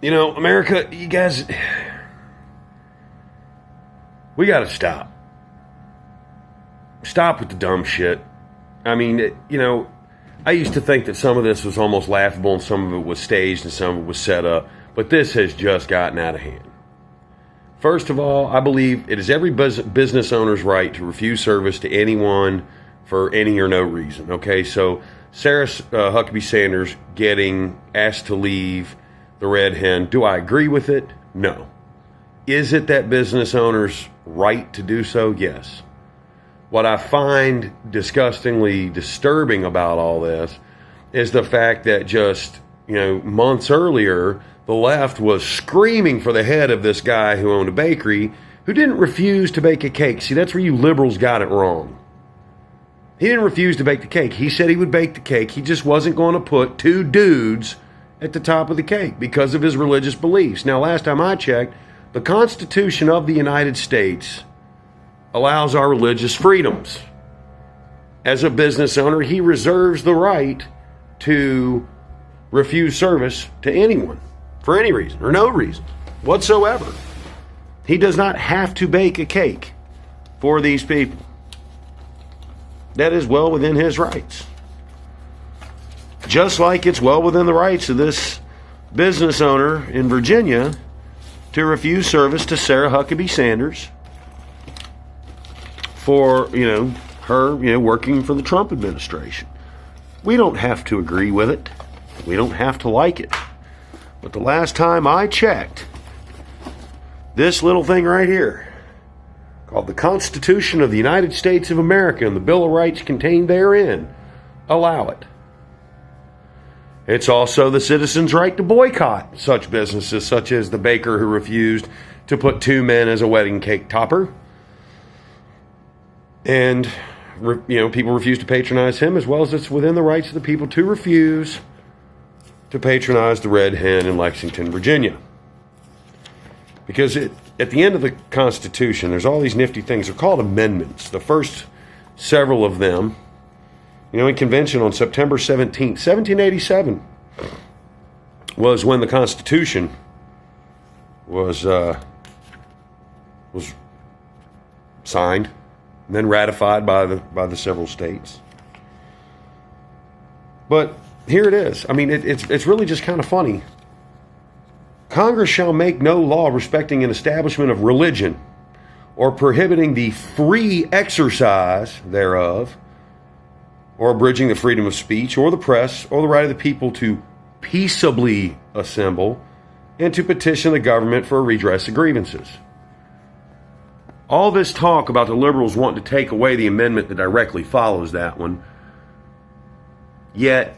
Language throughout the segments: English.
America, you guys, we got to stop. Stop with the dumb shit. I mean, I used to think that some of this was almost laughable and some of it was staged and some of it was set up, but this has just gotten out of hand. First of all, I believe it is every business owner's right to refuse service to anyone for any or no reason. Okay, so Sarah Huckabee Sanders getting asked to leave the Red Hen, do I agree with it? No. Is it that business owner's right to do so? Yes. What I find disgustingly disturbing about all this is the fact that just, months earlier, the left was screaming for the head of this guy who owned a bakery who didn't refuse to bake a cake. See, that's where you liberals got it wrong. He didn't refuse to bake the cake. He said he would bake the cake. He just wasn't going to put two dudes at the top of the cake because of his religious beliefs. Now, last time I checked, the Constitution of the United States allows our religious freedoms. As a business owner, he reserves the right to refuse service to anyone for any reason or no reason whatsoever. He does not have to bake a cake for these people. That is well within his rights. Just like it's well within the rights of this business owner in Virginia to refuse service to Sarah Huckabee Sanders for, her, working for the Trump administration. We don't have to agree with it. We don't have to like it. But the last time I checked, this little thing right here, called the Constitution of the United States of America and the Bill of Rights contained therein, allow it. It's also the citizens' right to boycott such businesses, such as the baker who refused to put two men as a wedding cake topper. And, people refuse to patronize him, as well as it's within the rights of the people to refuse to patronize the Red Hen in Lexington, Virginia. Because at the end of the Constitution, there's all these nifty things. They're called amendments. The first several of them, in convention on September 17th, 1787, was when the Constitution was signed and then ratified by the several states. But here it is. I mean, it's really just kind of funny. Congress shall make no law respecting an establishment of religion or prohibiting the free exercise thereof, or abridging the freedom of speech or the press or the right of the people to peaceably assemble and to petition the government for a redress of grievances. All this talk about the liberals wanting to take away the amendment that directly follows that one, yet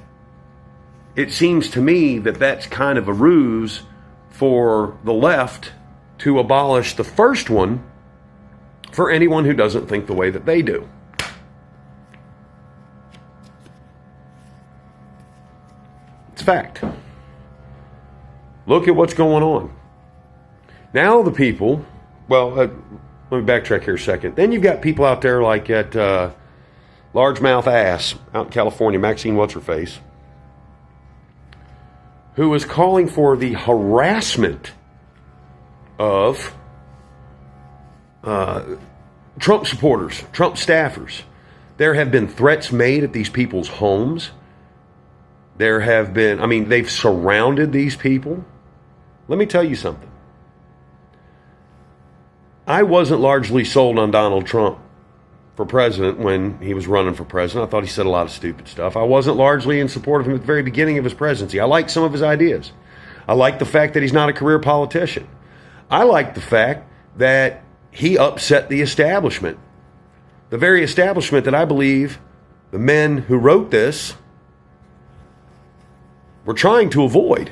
it seems to me that that's kind of a ruse for the left to abolish the first one for anyone who doesn't think the way that they do. It's a fact. Look at what's going on. Now the people, let me backtrack here a second. Then you've got people out there like at Largemouth Ass out in California, Maxine What's-Her-Face, who is calling for the harassment of Trump supporters, Trump staffers. There have been threats made at these people's homes. There have been, they've surrounded these people. Let me tell you something. I wasn't largely sold on Donald Trump for president when he was running for president. I thought he said a lot of stupid stuff. I wasn't largely in support of him at the very beginning of his presidency. I like some of his ideas. I like the fact that he's not a career politician. I like the fact that he upset the establishment. The very establishment that I believe the men who wrote this were trying to avoid.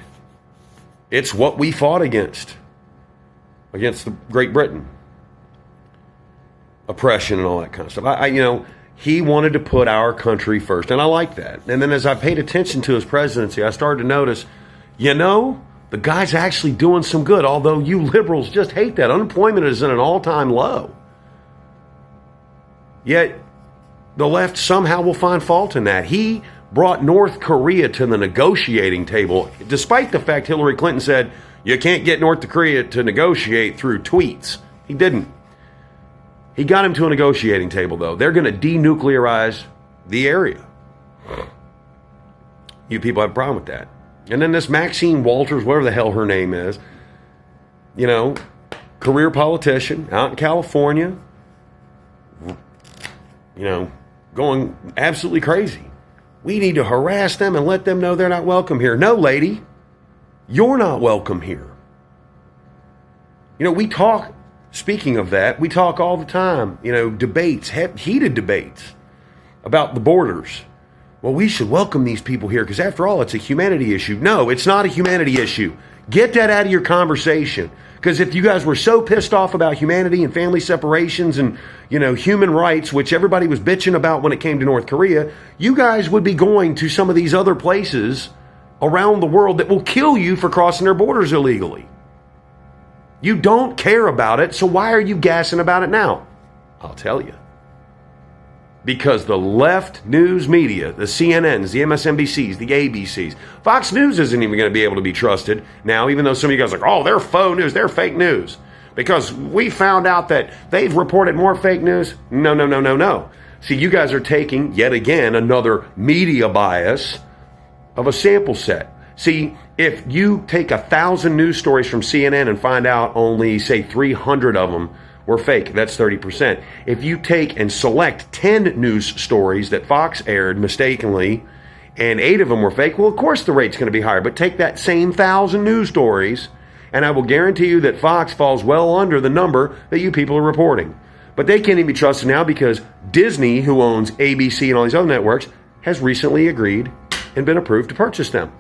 It's what we fought against the Great Britain. Oppression and all that kind of stuff. He wanted to put our country first, and I like that. And then as I paid attention to his presidency, I started to notice, the guy's actually doing some good, although you liberals just hate that. Unemployment is at an all-time low. Yet the left somehow will find fault in that. He brought North Korea to the negotiating table, despite the fact Hillary Clinton said, You can't get North Korea to negotiate through tweets. He didn't. He got him to a negotiating table, though. They're going to denuclearize the area. You people have a problem with that. And then this Maxine Walters, whatever the hell her name is, you know, career politician out in California, you know, going absolutely crazy. We need to harass them and let them know they're not welcome here. No, lady, you're not welcome here. You know, we talk, speaking of that, we talk all the time, you know, debates, heated debates about the borders. Well, we should welcome these people here because after all, it's a humanity issue. No, it's not a humanity issue. Get that out of your conversation. Because if you guys were so pissed off about humanity and family separations and, you know, human rights, which everybody was bitching about when it came to North Korea, you guys would be going to some of these other places around the world that will kill you for crossing their borders illegally. You don't care about it, so why are you gassing about it now? I'll tell you. Because the left news media, the CNNs, the MSNBCs, the ABCs, Fox News isn't even going to be able to be trusted now, even though some of you guys are like, oh, they're faux news, they're fake news. Because we found out that they've reported more fake news. No. See, you guys are taking, yet again, another media bias of a sample set. See, if you take 1,000 news stories from CNN and find out only, say, 300 of them were fake, that's 30%. If you take and select 10 news stories that Fox aired mistakenly and 8 of them were fake, well, of course the rate's going to be higher. But take that same 1,000 news stories, and I will guarantee you that Fox falls well under the number that you people are reporting. But they can't even be trusted now because Disney, who owns ABC and all these other networks, has recently agreed and been approved to purchase them,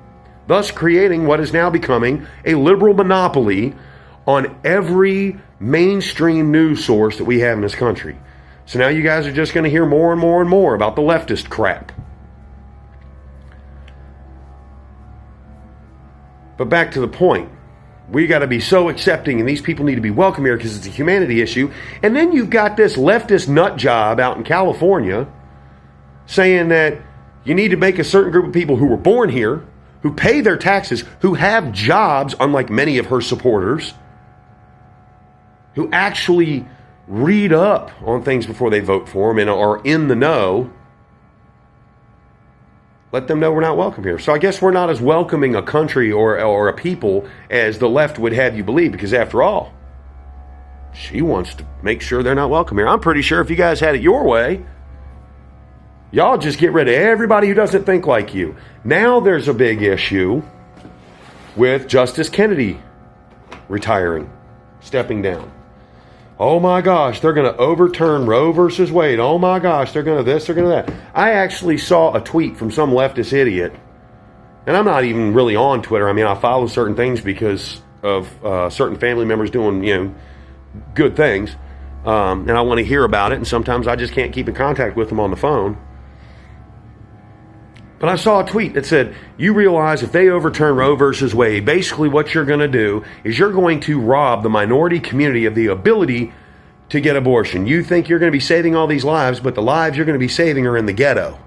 thus creating what is now becoming a liberal monopoly on every mainstream news source that we have in this country. So now you guys are just going to hear more and more and more about the leftist crap. But back to the point. We got to be so accepting, and these people need to be welcome here because it's a humanity issue. And then you've got this leftist nut job out in California saying that you need to make a certain group of people who were born here, who pay their taxes, who have jobs, unlike many of her supporters, who actually read up on things before they vote for them and are in the know, let them know we're not welcome here. So I guess we're not as welcoming a country or a people as the left would have you believe, because after all, she wants to make sure they're not welcome here. I'm pretty sure if you guys had it your way, y'all just get rid of everybody who doesn't think like you. Now there's a big issue with Justice Kennedy retiring, stepping down. Oh my gosh, they're going to overturn Roe versus Wade. Oh my gosh, they're going to this, they're going to that. I actually saw a tweet from some leftist idiot, and I'm not even really on Twitter. I mean, I follow certain things because of certain family members doing, you know, good things, and I want to hear about it, and sometimes I just can't keep in contact with them on the phone. But I saw a tweet that said, you realize if they overturn Roe versus Wade, basically what you're going to do is you're going to rob the minority community of the ability to get abortion. You think you're going to be saving all these lives, but the lives you're going to be saving are in the ghetto.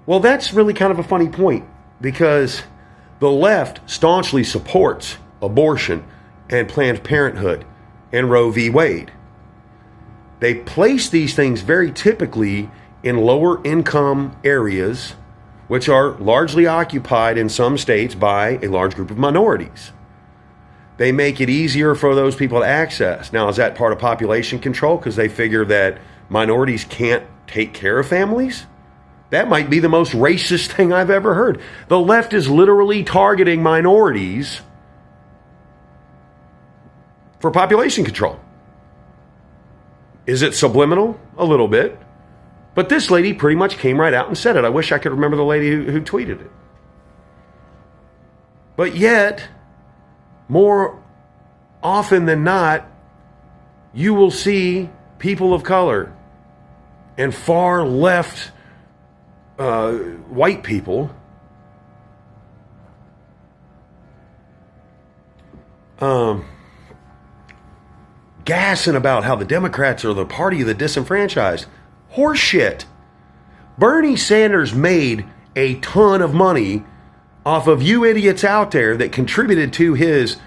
Well, that's really kind of a funny point, because the left staunchly supports abortion and Planned Parenthood and Roe v. Wade. They place these things very typically in lower income areas, which are largely occupied in some states by a large group of minorities. They make it easier for those people to access. Now, is that part of population control because they figure that minorities can't take care of families? That might be the most racist thing I've ever heard. The left is literally targeting minorities for population control. Is it subliminal? A little bit. But this lady pretty much came right out and said it. I wish I could remember the lady who tweeted it. But yet, more often than not, you will see people of color and far left white people gassing about how the Democrats are the party of the disenfranchised. Horseshit. Bernie Sanders made a ton of money off of you idiots out there that contributed to his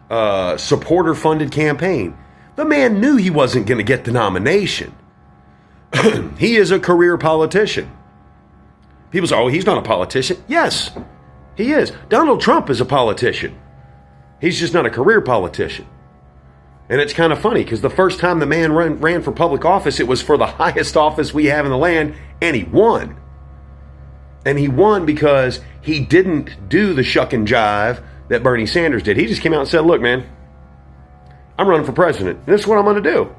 supporter-funded campaign. The man knew he wasn't going to get the nomination. He is a career politician. People say, oh, he's not a politician. Yes, he is. Donald Trump is a politician. He's just not a career politician. And it's kind of funny because the first time the man ran for public office, it was for the highest office we have in the land, and he won. And he won because he didn't do the shuck and jive that Bernie Sanders did. He just came out and said, look, man, I'm running for president. And this is what I'm going to do.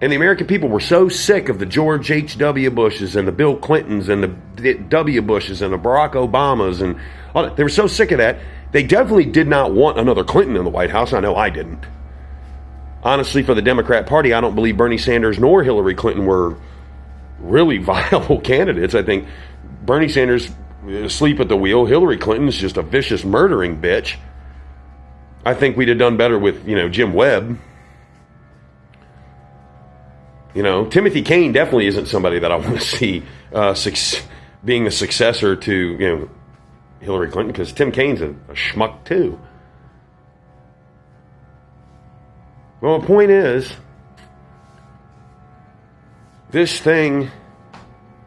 And the American people were so sick of the George H.W. Bushes and the Bill Clintons and the W. Bushes and the Barack Obamas. And all that. They were so sick of that. They definitely did not want another Clinton in the White House. I know I didn't. Honestly, for the Democrat Party, I don't believe Bernie Sanders nor Hillary Clinton were really viable candidates. I think Bernie Sanders asleep at the wheel. Hillary Clinton's just a vicious murdering bitch. I think we'd have done better with, Jim Webb. Timothy Kane definitely isn't somebody that I want to see being a successor to, Hillary Clinton, because Tim Kaine's a schmuck too. Well, the point is, this thing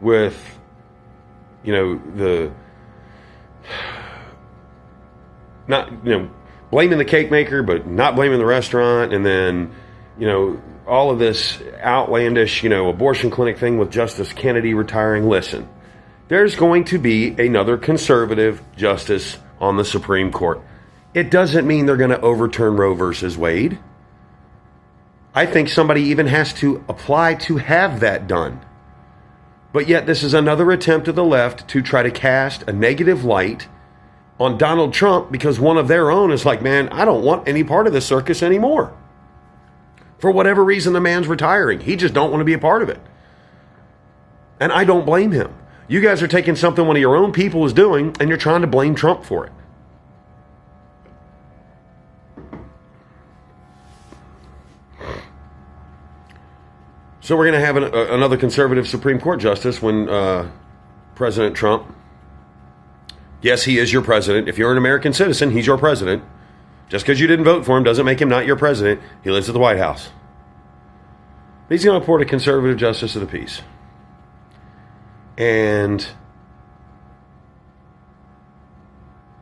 with, blaming the cake maker, but not blaming the restaurant, and then, all of this outlandish, abortion clinic thing with Justice Kennedy retiring. Listen, there's going to be another conservative justice on the Supreme Court. It doesn't mean they're going to overturn Roe versus Wade. I think somebody even has to apply to have that done. But yet this is another attempt of the left to try to cast a negative light on Donald Trump because one of their own is like, man, I don't want any part of this circus anymore. For whatever reason, the man's retiring. He just don't want to be a part of it. And I don't blame him. You guys are taking something one of your own people is doing and you're trying to blame Trump for it. So we're going to have another conservative Supreme Court justice when President Trump, yes, he is your president. If you're an American citizen, he's your president. Just because you didn't vote for him doesn't make him not your president. He lives at the White House. He's going to appoint a conservative justice of the peace. And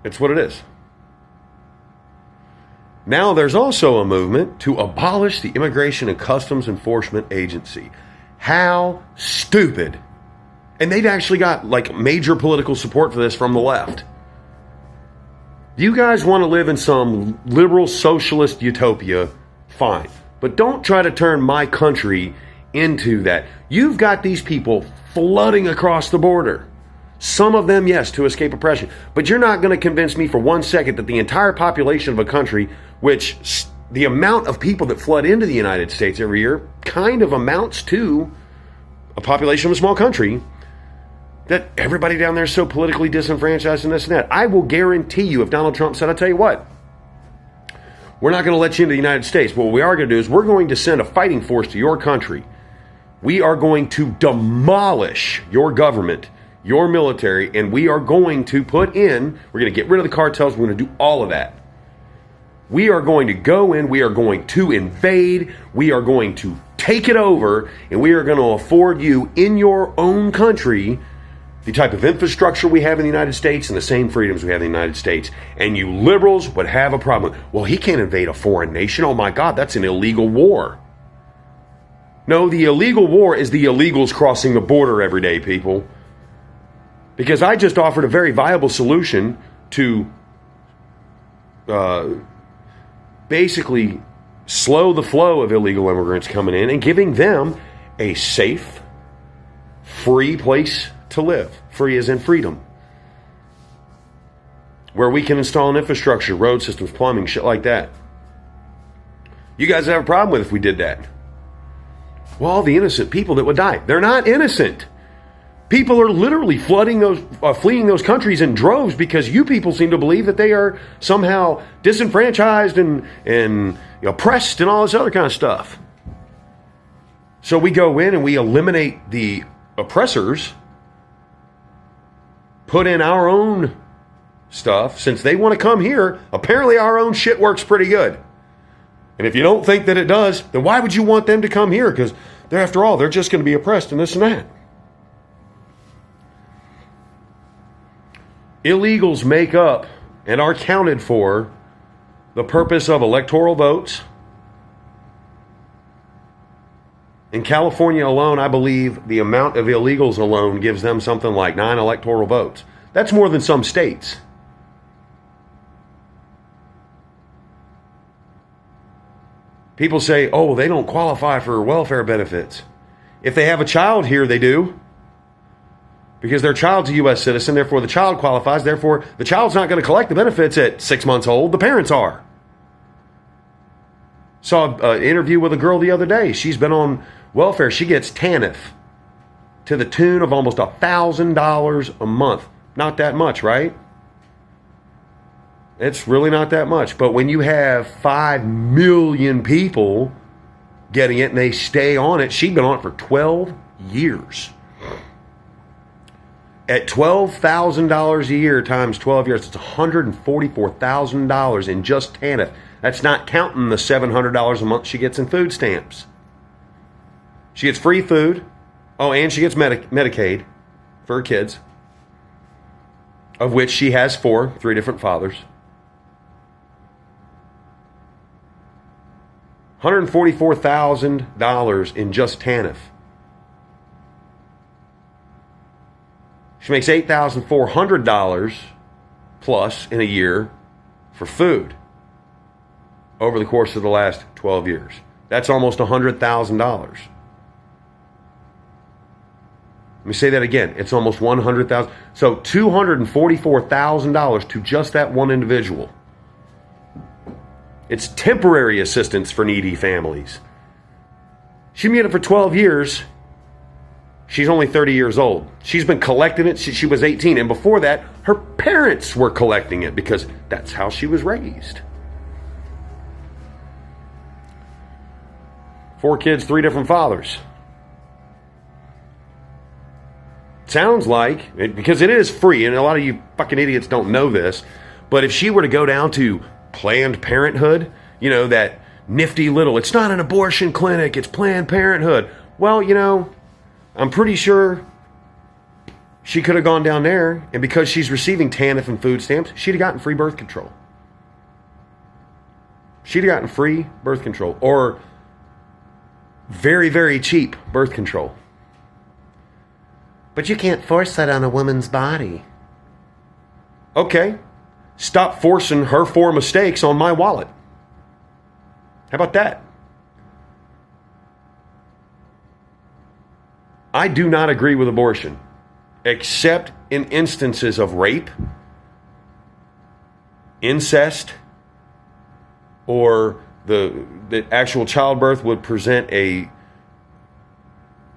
it's what it is. Now there's also a movement to abolish the Immigration and Customs Enforcement Agency. How stupid. And they've actually got major political support for this from the left. You guys want to live in some liberal socialist utopia, fine. But don't try to turn my country into that. You've got these people flooding across the border. Some of them, yes, to escape oppression. But you're not going to convince me for 1 second that the entire population of a country, which the amount of people that flood into the United States every year kind of amounts to a population of a small country, that everybody down there is so politically disenfranchised and this and that. I will guarantee you, if Donald Trump said, I'll tell you what, we're not going to let you into the United States. But what we are going to do is we're going to send a fighting force to your country. We are going to demolish your government, your military, and we are going to we're going to get rid of the cartels. We're going to do all of that. We are going to go in. We are going to invade. We are going to take it over. And we are going to afford you in your own country the type of infrastructure we have in the United States and the same freedoms we have in the United States. And you liberals would have a problem. Well, he can't invade a foreign nation. Oh my God, that's an illegal war. No, the illegal war is the illegals crossing the border every day, people. Because I just offered a very viable solution to basically slow the flow of illegal immigrants coming in and giving them a safe, free place to live. Free as in freedom. Where we can install an infrastructure, road systems, plumbing, shit like that. You guys have a problem with if we did that. Well, all the innocent people that would die. They're not innocent. People are literally fleeing those countries in droves because you people seem to believe that they are somehow disenfranchised and oppressed and all this other kind of stuff. So we go in and we eliminate the oppressors, put in our own stuff, since they want to come here, apparently our own shit works pretty good. And if you don't think that it does, then why would you want them to come here? Because after all, they're just going to be oppressed and this and that. Illegals make up and are counted for the purpose of electoral votes. In California alone, I believe the amount of illegals alone gives them something like 9 electoral votes. That's more than some states. People say, oh, they don't qualify for welfare benefits. If they have a child here, they do. Because their child's a U.S. citizen, therefore the child qualifies, therefore the child's not going to collect the benefits at 6 months old. The parents are. Saw an interview with a girl the other day. She's been on welfare. She gets TANF to the tune of almost $1,000 a month. Not that much, right? It's really not that much. But when you have 5 million people getting it and they stay on it, she's been on it for 12 years. At $12,000 a year times 12 years, it's $144,000 in just TANF. That's not counting the $700 a month she gets in food stamps. She gets free food. Oh, and she gets Medicaid for her kids, of which she has 3 different fathers. $144,000 in just TANF. She makes $8,400 plus in a year for food over the course of the last 12 years. That's almost $100,000. Let me say that again. It's almost $100,000. So $244,000 to just that one individual. It's temporary assistance for needy families. She's been getting it for 12 years. She's only 30 years old. She's been collecting it since she was 18. And before that, her parents were collecting it because that's how she was raised. 4 kids, 3 different fathers. Sounds like, because it is free, and a lot of you fucking idiots don't know this, but if she were to go down to Planned Parenthood, you know, that nifty little, it's not an abortion clinic, it's Planned Parenthood. Well, you know, I'm pretty sure she could have gone down there, and because she's receiving TANF and food stamps, she'd have gotten free birth control. She'd have gotten free birth control, or very, very cheap birth control. But you can't force that on a woman's body. Okay. Stop forcing her 4 mistakes on my wallet. How about that? I do not agree with abortion, except in instances of rape, incest, or the actual childbirth would present a,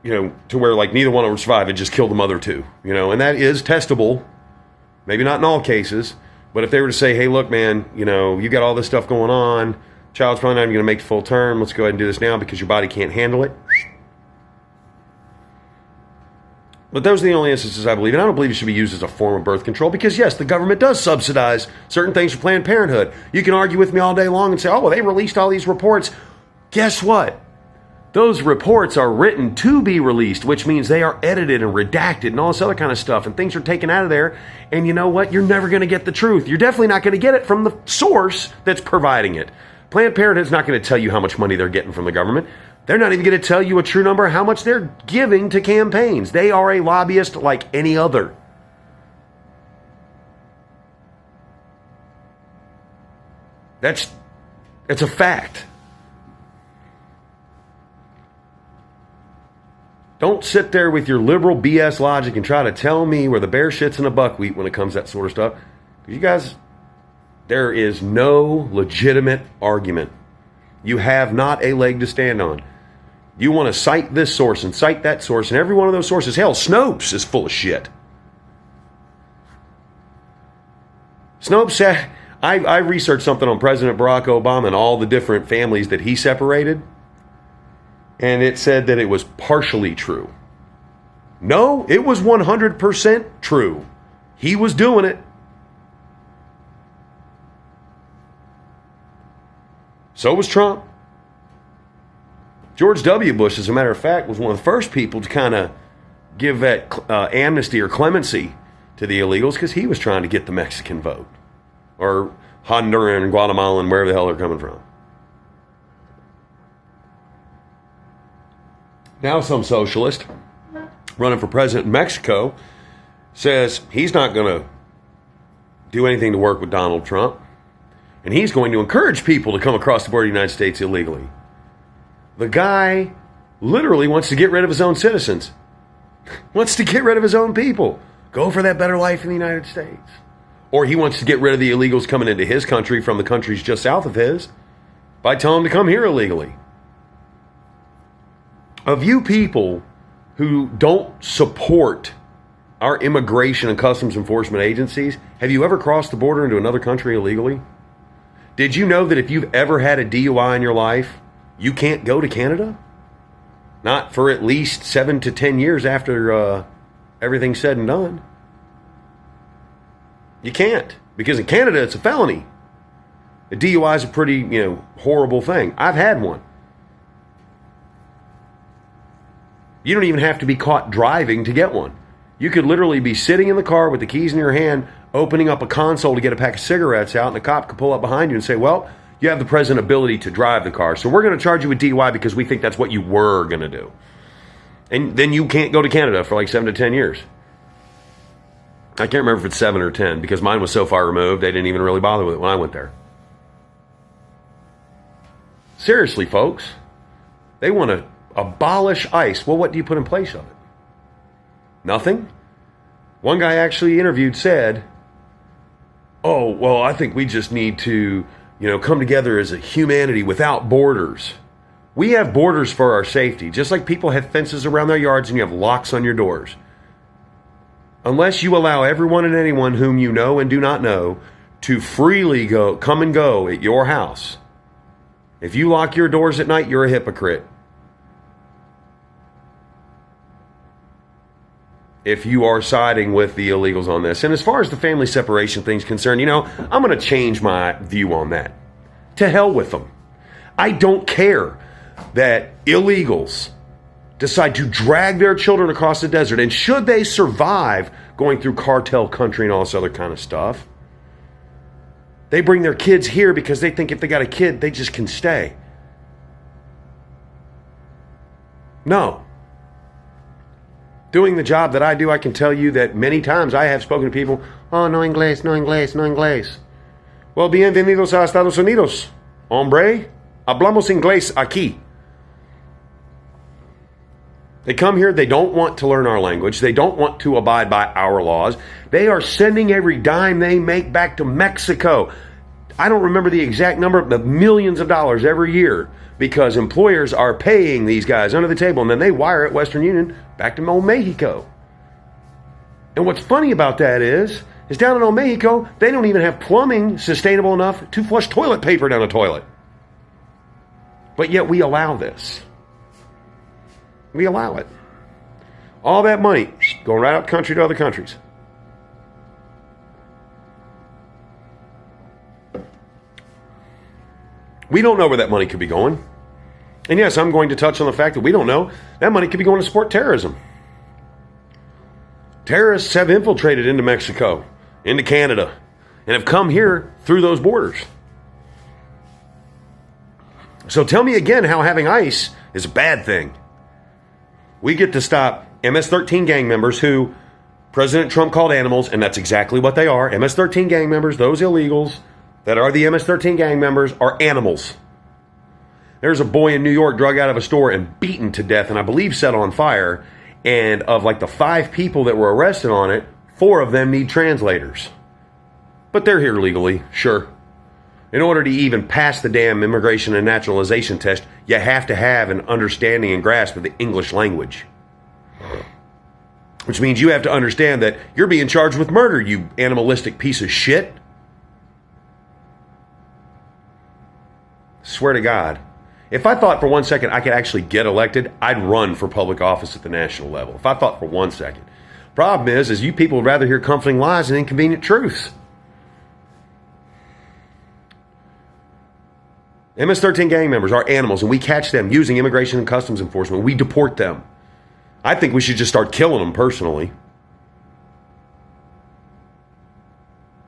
you know, to where like neither one would survive and just kill the mother too, you know, and that is testable. Maybe not in all cases, but if they were to say, hey, look, man, you know, you got all this stuff going on, child's probably not even going to make it full term, let's go ahead and do this now because your body can't handle it. But those are the only instances I believe, and I don't believe it should be used as a form of birth control because, yes, the government does subsidize certain things for Planned Parenthood. You can argue with me all day long and say, oh, well, they released all these reports. Guess what? Those reports are written to be released, which means they are edited and redacted and all this other kind of stuff, and things are taken out of there, and you know what? You're never going to get the truth. You're definitely not going to get it from the source that's providing it. Planned Parenthood's not going to tell you how much money they're getting from the government. They're not even going to tell you a true number of how much they're giving to campaigns. They are a lobbyist like any other. That's a fact. Don't sit there with your liberal BS logic and try to tell me where the bear shits in the buckwheat when it comes to that sort of stuff. Because you guys, there is no legitimate argument. You have not a leg to stand on. You want to cite this source and cite that source, and every one of those sources, hell, Snopes is full of shit. Snopes, I researched something on President Barack Obama and all the different families that he separated, and it said that it was partially true. No, it was 100% true. He was doing it. So was Trump. George W. Bush, as a matter of fact, was one of the first people to kind of give that amnesty or clemency to the illegals because he was trying to get the Mexican vote, or Honduran, Guatemalan, wherever the hell they're coming from. Now some socialist running for president in Mexico says he's not going to do anything to work with Donald Trump, and he's going to encourage people to come across the border of the United States illegally. The guy literally wants to get rid of his own citizens, wants to get rid of his own people, go for that better life in the United States. Or he wants to get rid of the illegals coming into his country from the countries just south of his by telling them to come here illegally. Of you people who don't support our immigration and customs enforcement agencies, have you ever crossed the border into another country illegally? Did you know that if you've ever had a DUI in your life, you can't go to Canada? Not for at least 7 to 10 years after everything's said and done. You can't, because in Canada it's a felony. A DUI is a pretty, horrible thing. I've had one. You don't even have to be caught driving to get one. You could literally be sitting in the car with the keys in your hand, opening up a console to get a pack of cigarettes out, and the cop could pull up behind you and say, well, you have the present ability to drive the car, so we're going to charge you with DUI because we think that's what you were going to do. And then you can't go to Canada for like 7 to 10 years. I can't remember if it's 7 or 10 because mine was so far removed, they didn't even really bother with it when I went there. Seriously, folks, they want to abolish ICE. Well, what do you put in place of it? Nothing. One guy actually interviewed said, oh, well, I think we just need to, come together as a humanity without borders. We have borders for our safety, just like people have fences around their yards and you have locks on your doors. Unless you allow everyone and anyone whom you know and do not know to freely come and go at your house. If you lock your doors at night, you're a hypocrite. If you are siding with the illegals on this. And as far as the family separation thing's concerned, I'm going to change my view on that. To hell with them. I don't care that illegals decide to drag their children across the desert, and should they survive going through cartel country and all this other kind of stuff, they bring their kids here because they think if they got a kid, they just can stay. No. Doing the job that I do, I can tell you that many times I have spoken to people, oh, no inglés, no inglés, no inglés. Well, bienvenidos a Estados Unidos. Hombre, hablamos inglés aquí. They come here, they don't want to learn our language. They don't want to abide by our laws. They are sending every dime they make back to Mexico. I don't remember the exact number, but millions of dollars every year because employers are paying these guys under the table, and then they wire it, Western Union, back to old Mexico. And what's funny about that is down in old Mexico, they don't even have plumbing sustainable enough to flush toilet paper down a toilet. But yet we allow this. We allow it. All that money going right out the country to other countries. We don't know where that money could be going. And yes, I'm going to touch on the fact that we don't know. That money could be going to support terrorism. Terrorists have infiltrated into Mexico, into Canada, and have come here through those borders. So tell me again how having ICE is a bad thing. We get to stop MS-13 gang members who President Trump called animals, and that's exactly what they are. MS-13 gang members, those illegals that are the MS-13 gang members, are animals. There's a boy in New York drug out of a store and beaten to death, and I believe set on fire. And of like the 5 people that were arrested on it, 4 of them need translators. But they're here legally, sure. In order to even pass the damn immigration and naturalization test, you have to have an understanding and grasp of the English language. Which means you have to understand that you're being charged with murder, you animalistic piece of shit. Swear to God. If I thought for 1 second I could actually get elected, I'd run for public office at the national level. If I thought for 1 second. Problem is you people would rather hear comforting lies than inconvenient truths. MS-13 gang members are animals, and we catch them using Immigration and Customs Enforcement. We deport them. I think we should just start killing them personally.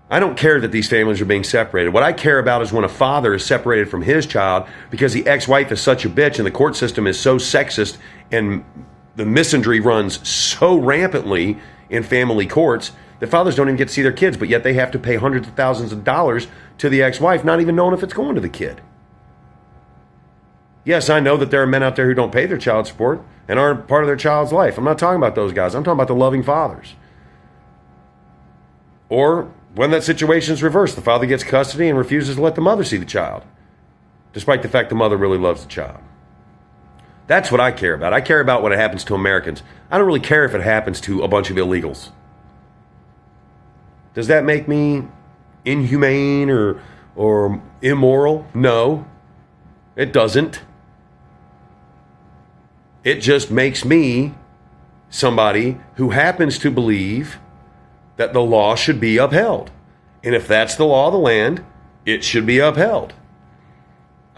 I don't care that these families are being separated. What I care about is when a father is separated from his child because the ex-wife is such a bitch and the court system is so sexist and the misandry runs so rampantly in family courts that fathers don't even get to see their kids, but yet they have to pay hundreds of thousands of dollars to the ex-wife, not even knowing if it's going to the kid. Yes, I know that there are men out there who don't pay their child support and aren't part of their child's life. I'm not talking about those guys. I'm talking about the loving fathers. Or when that situation is reversed, the father gets custody and refuses to let the mother see the child, despite the fact the mother really loves the child. That's what I care about. I care about what happens to Americans. I don't really care if it happens to a bunch of illegals. Does that make me inhumane or immoral? No, it doesn't. It just makes me somebody who happens to believe that the law should be upheld. And if that's the law of the land, it should be upheld.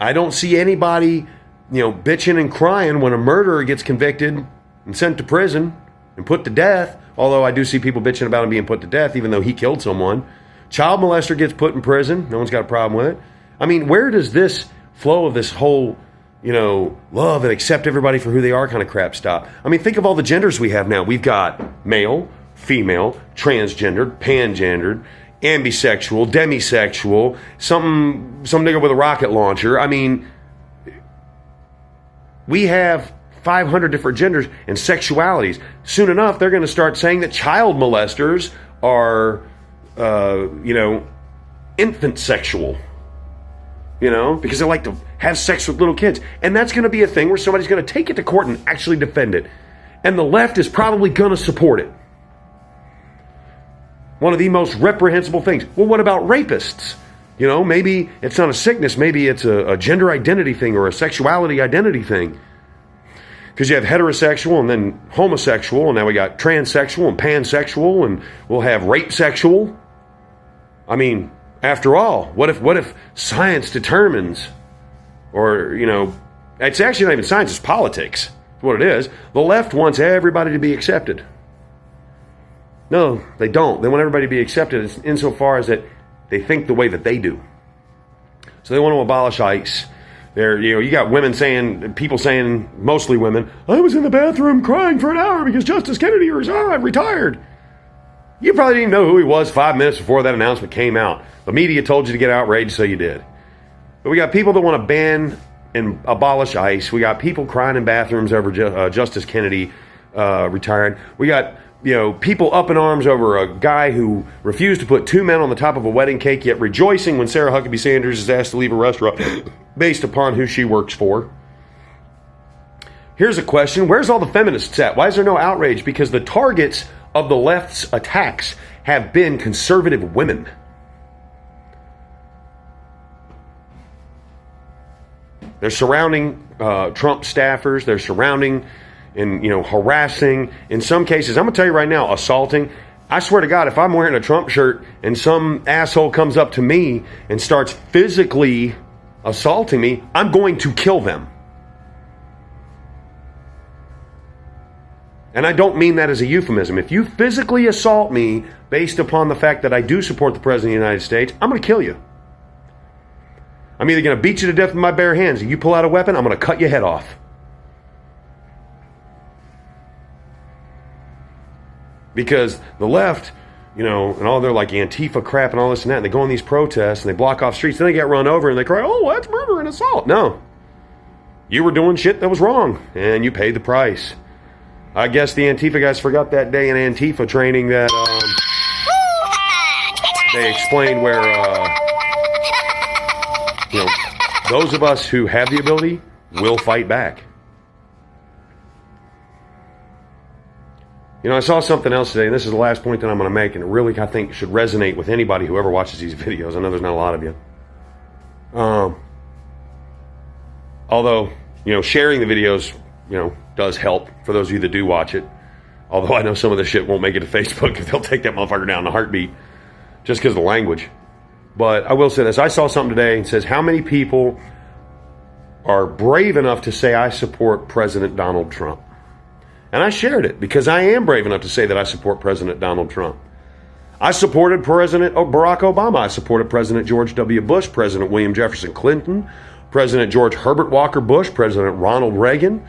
I don't see anybody, bitching and crying when a murderer gets convicted and sent to prison and put to death, although I do see people bitching about him being put to death even though he killed someone. Child molester gets put in prison. No one's got a problem with it. I mean, where does this flow of this whole, love and accept everybody for who they are kind of crap stop? I mean, think of all the genders we have now. We've got male, female, transgendered, pangendered, ambisexual, demisexual, some nigga with a rocket launcher. I mean, we have 500 different genders and sexualities. Soon enough, they're going to start saying that child molesters are, infant sexual. Because they like to have sex with little kids. And that's going to be a thing where somebody's going to take it to court and actually defend it. And the left is probably going to support it. One of the most reprehensible things. Well, what about rapists? Maybe it's not a sickness. Maybe it's a gender identity thing or a sexuality identity thing. Because you have heterosexual and then homosexual, and now we got transsexual and pansexual, and we'll have rape sexual. I mean, after all, what if science determines, or, it's actually not even science, it's politics. That's what it is. The left wants everybody to be accepted. No, they don't. They want everybody to be accepted insofar as that they think the way that they do. So they want to abolish ICE. You got people saying, mostly women, I was in the bathroom crying for an hour because Justice Kennedy retired. You probably didn't know who he was 5 minutes before that announcement came out. The media told you to get outraged, so you did. But we got people that want to ban and abolish ICE. We got people crying in bathrooms over Justice Kennedy retired. We got people up in arms over a guy who refused to put two men on the top of a wedding cake, yet rejoicing when Sarah Huckabee Sanders is asked to leave a restaurant based upon who she works for. Here's a question. Where's all the feminists at? Why is there no outrage? Because the targets of the left's attacks have been conservative women. They're surrounding Trump staffers. They're surrounding and, harassing. In some cases, I'm going to tell you right now, assaulting. I swear to God, if I'm wearing a Trump shirt and some asshole comes up to me and starts physically assaulting me, I'm going to kill them. And I don't mean that as a euphemism. If you physically assault me based upon the fact that I do support the President of the United States, I'm going to kill you. I'm either going to beat you to death with my bare hands. If you pull out a weapon, I'm going to cut your head off. Because the left, and all their like Antifa crap and all this and that, and they go on these protests and they block off streets, then they get run over and they cry, oh, that's murder and assault. No. You were doing shit that was wrong, and you paid the price. I guess the Antifa guys forgot that day in Antifa training that they explained where, those of us who have the ability will fight back. I saw something else today, and this is the last point that I'm going to make, and it really, I think, should resonate with anybody who ever watches these videos. I know there's not a lot of you. Although, sharing the videos, does help for those of you that do watch it. Although I know some of this shit won't make it to Facebook because they'll take that motherfucker down in a heartbeat just because of the language. But I will say this. I saw something today and says, how many people are brave enough to say, I support President Donald Trump. And I shared it because I am brave enough to say that I support President Donald Trump. I supported President Barack Obama. I supported President George W. Bush, President William Jefferson Clinton, President George Herbert Walker Bush, President Ronald Reagan,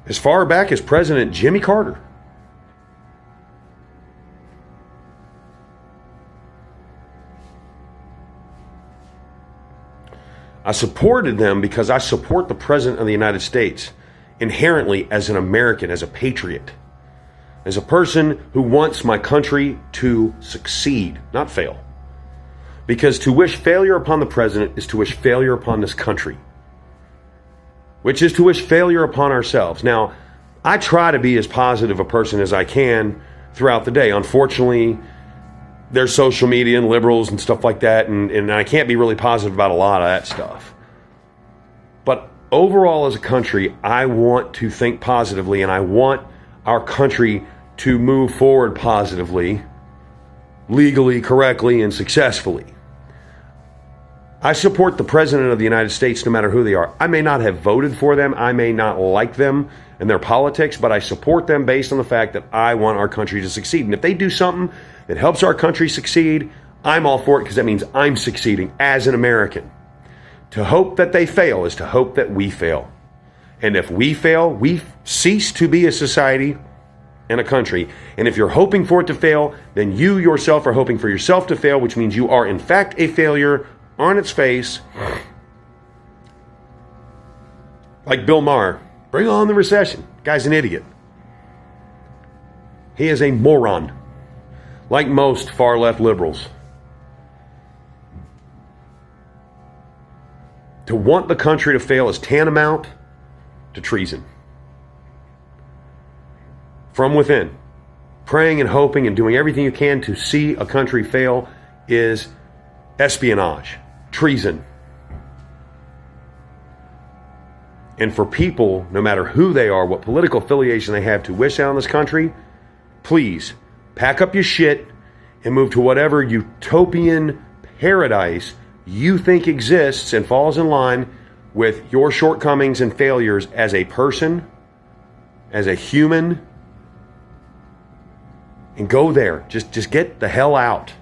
as far back as President Jimmy Carter. I supported them because I support the President of the United States inherently as an American, as a patriot, as a person who wants my country to succeed, not fail. Because to wish failure upon the President is to wish failure upon this country, which is to wish failure upon ourselves. Now, I try to be as positive a person as I can throughout the day. Unfortunately, there's social media and liberals and stuff like that, and I can't be really positive about a lot of that stuff. But overall, as a country, I want to think positively, and I want our country to move forward positively, legally, correctly, and successfully. I support the President of the United States no matter who they are. I may not have voted for them. I may not like them and their politics, but I support them based on the fact that I want our country to succeed. And if they do something that helps our country succeed, I'm all for it because that means I'm succeeding as an American. To hope that they fail is to hope that we fail. And if we fail, we cease to be a society and a country. And if you're hoping for it to fail, then you yourself are hoping for yourself to fail, which means you are in fact a failure on its face. Like Bill Maher, bring on the recession. Guy's an idiot. He is a moron. Like most far-left liberals. To want the country to fail is tantamount to treason. From within, praying and hoping and doing everything you can to see a country fail is espionage, treason. And for people, no matter who they are, what political affiliation they have, to wish out on this country, please pack up your shit and move to whatever utopian paradise you think exists and falls in line with your shortcomings and failures as a person, as a human, and go there. Just get the hell out.